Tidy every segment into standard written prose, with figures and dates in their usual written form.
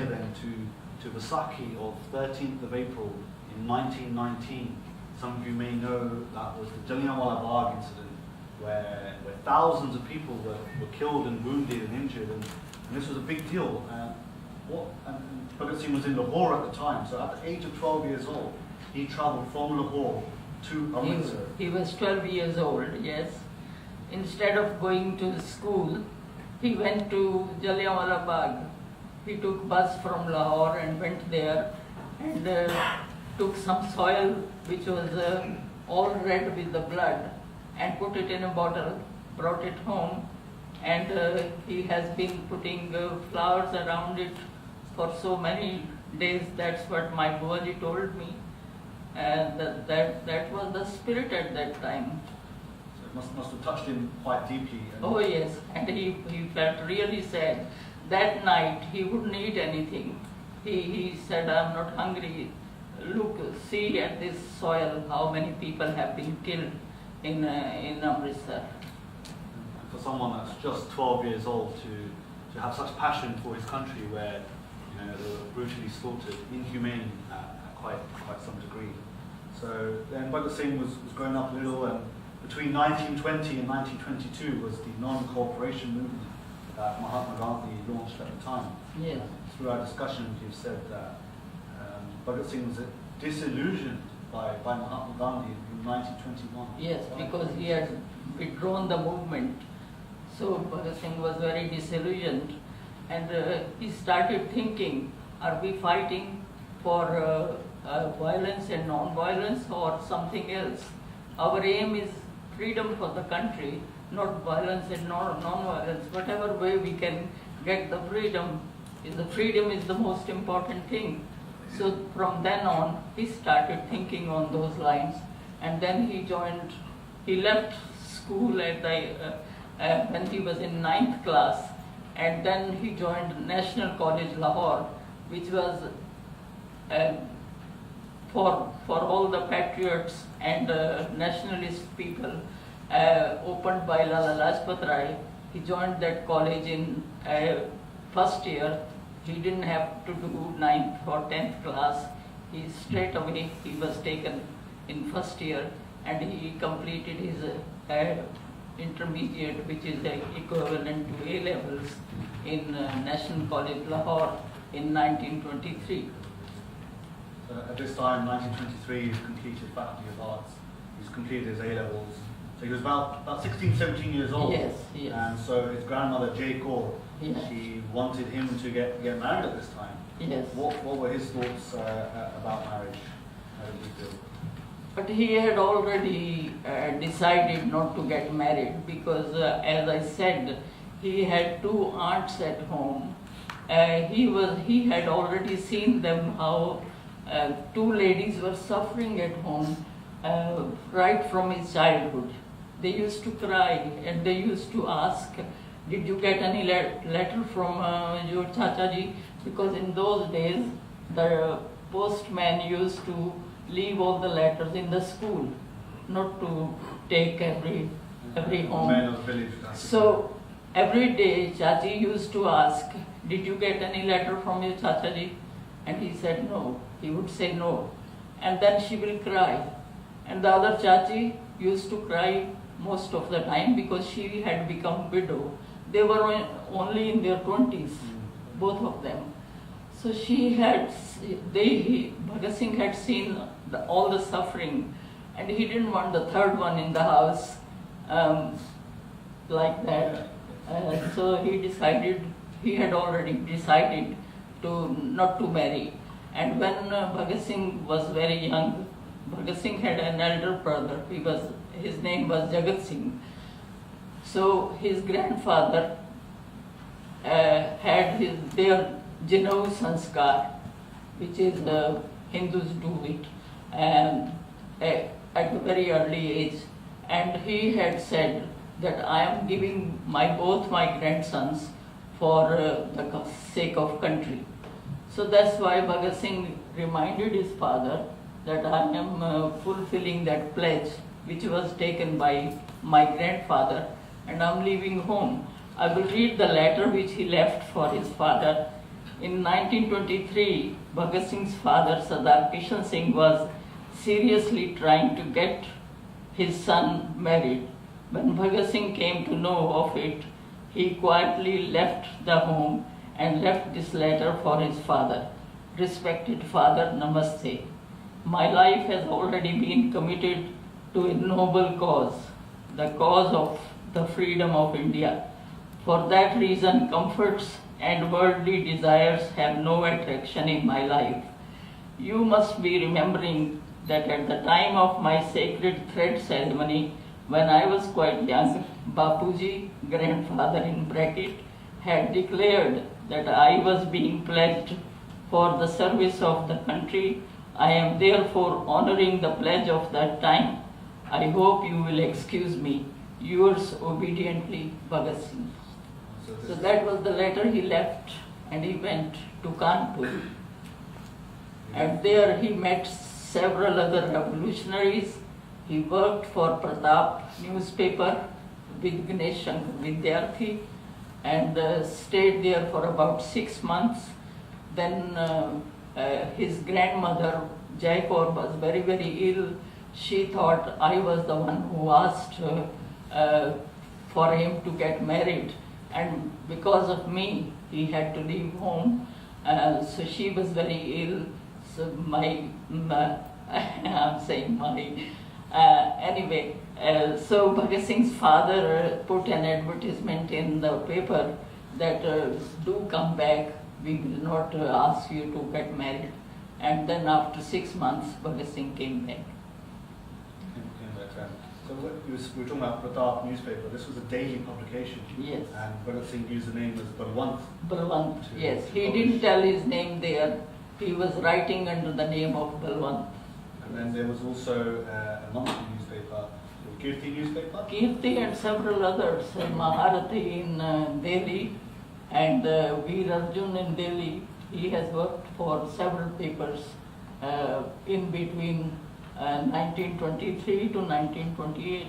then to Vaisakhi of 13th of April in 1919. Some of you may know that was the Jallianwala Bagh incident, where thousands of people were killed and wounded and injured, and this was a big deal. And Bhagat Singh was in Lahore at the time, so at the age of 12 years old, he travelled from Lahore to Amritsar. He was 12 years old, yes. Instead of going to school, he went to Jallianwala Bagh. He took bus from Lahore and went there and took some soil which was all red with the blood and put it in a bottle, brought it home, and he has been putting flowers around it for so many days. That's what my Buaji told me. And that was the spirit at that time. So it must have touched him quite deeply. Oh yes, and he felt really sad. That night he wouldn't eat anything. He said, "I'm not hungry. Look, see at this soil how many people have been killed in Amritsar." For someone that's just 12 years old to have such passion for his country, where they were brutally slaughtered, inhumane at quite some degree. So then Bhagat Singh was growing up little, and between 1920 and 1922 was the non-cooperation movement that Mahatma Gandhi launched at the time. Yes. Through our discussions, you've said that Bhagat Singh was disillusioned by Mahatma Gandhi in 1921. Yes, because he had withdrawn the movement. So Bhagat Singh was very disillusioned, and he started thinking, are we fighting for violence and non-violence or something else? Our aim is freedom for the country, not violence and non-violence. Whatever way we can get the freedom is the most important thing. So from then on, he started thinking on those lines, and then he left school at when he was in 9th class, and then he joined National College Lahore, which was for all the patriots and nationalist people, opened by Lala Lajpat Rai. He joined that college in first year. He didn't have to do 9th or 10th class. Straight away he was taken in first year, and he completed his intermediate, which is equivalent to A levels, in National College Lahore in 1923. At this time, 1923, he's completed Faculty of Arts. He's completed his A levels. So he was about 16, 17 years old. Yes, yes. And so his grandmother, Jay Kaur, yes, she wanted him to get married at this time. Yes. What were his thoughts about marriage? How did he feel? But he had already decided not to get married because, as I said, he had two aunts at home. He had already seen them how two ladies were suffering at home right from his childhood. They used to cry and they used to ask, "Did you get any letter from your Chacha ji?" Because in those days, the postman used to leave all the letters in the school, not to take every home. So every day Chachi used to ask, "Did you get any letter from your Chacha ji?" And he said no. He would say no. And then she will cry. And the other Chachi used to cry most of the time because she had become widow. They were only in their 20s, both of them. So Bhagat Singh had seen all the suffering, and he didn't want the third one in the house like that. So he had already decided not to marry. And when Bhagat Singh was very young, Bhagat Singh had an elder brother. His name was Jagat Singh. So his grandfather had their Janau Sanskar, which is Hindus do it, and at a very early age. And he had said that I am giving both my grandsons for the sake of country. So that's why Bhagat Singh reminded his father that I am fulfilling that pledge which was taken by my grandfather, and I'm leaving home. I will read the letter which he left for his father. In 1923, Bhagat Singh's father, Sardar Kishan Singh, was seriously trying to get his son married. When Bhagat Singh came to know of it, he quietly left the home and left this letter for his father. Respected father, namaste. My life has already been committed to a noble cause, the cause of the freedom of India. For that reason, comforts and worldly desires have no attraction in my life. You must be remembering that at the time of my sacred thread ceremony, when I was quite young, Bapuji, grandfather in bracket, had declared that I was being pledged for the service of the country. I am therefore honoring the pledge of that time. I hope you will excuse me. Yours obediently, Bhagat Singh. So that was the letter he left, and he went to Kanpur. And there he met several other revolutionaries. He worked for Pratap newspaper with Ganesh Shankar Vidyarthi and stayed there for about 6 months. Then his grandmother, Jaipur, was very, very ill. She thought I was the one who asked for him to get married. And because of me, he had to leave home. So she was very ill. So I'm saying anyway, so Bhagat Singh's father put an advertisement in the paper that do come back, we will not ask you to get married. And then after 6 months, Bhagat Singh came back. So we were talking about Pratap newspaper. This was a daily publication. Yes. And Bhagat Singh used the name as Balwant. Balwant, yes. He didn't tell his name there. He was writing under the name of Balwant. And then there was also a monthly newspaper, the Kirti newspaper. Kirti and several others, Maharati in Delhi and Veer Arjun in Delhi. He has worked for several papers in between 1923 to 1928.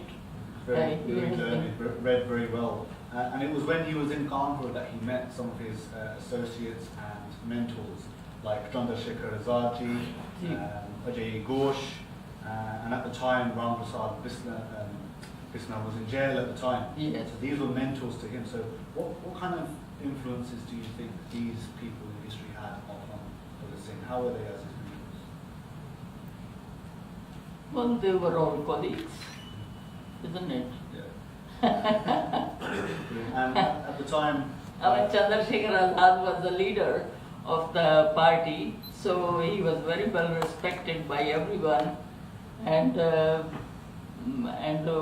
Very learned, read very well. And it was when he was in Kanpur that he met some of his associates and mentors, like Chandrasekhar Azadji, Ajay Ghosh, and at the time Ram Prasad Bisna was in jail at the time. Yes. So these were mentors to him. So what kind of influences do you think these people in history had on Bhagat Singh? How were they as his mentors? Well, they were all colleagues, isn't it? Yeah. And at the time, Chandrasekhar Azad was the leader of the party, so he was very well respected by everyone, and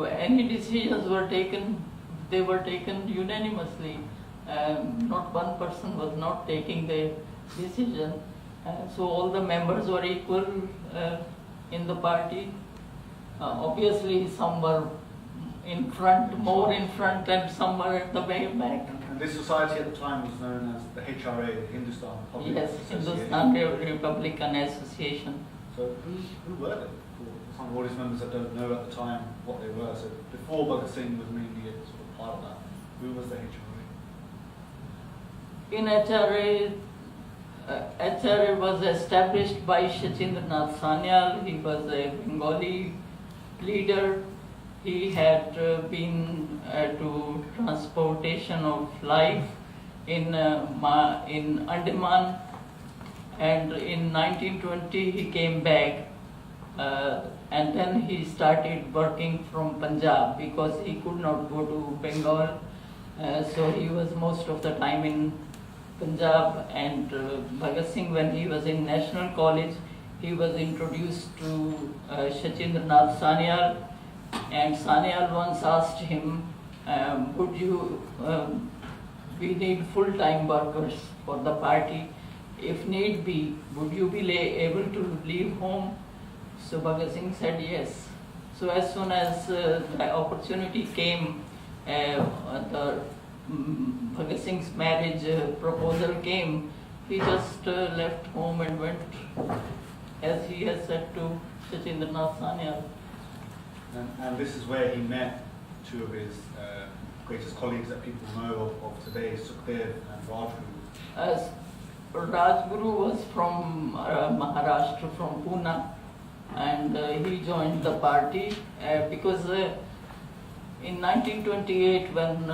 any decisions were taken, they were taken unanimously. Not one person was not taking the decision, so all the members were equal in the party. Obviously, some were in front, more in front, and some were at the very back. And this society at the time was known as the HRA, the Hindustan Public Yes, Association. Hindustan Republican Association. So who were they? For some of audience members that don't know at the time what they were. So before Bhagat Singh was mainly a sort of part of that, who was the HRA? In HRA was established by Shachindranath Sanyal. He was a Bengali leader. He had been to transportation of life in Andaman, and in 1920 he came back, and then he started working from Punjab because he could not go to Bengal, so he was most of the time in Punjab. And Bhagat Singh, when he was in National College, he was introduced to Shachindranath Sanyal, and Sanyal once asked him, we need full-time workers for the party. If need be, would you be able to leave home? So Bhagat Singh said yes. So as soon as the opportunity came, the Bhagat Singh's marriage proposal came, he just left home and went, as he has said, to Shachindranath Sanyal. And this is where he met two of his greatest colleagues that people know of today, Sukhdev and Rajguru. Rajguru was from Maharashtra, from Pune, and he joined the party because in 1928 when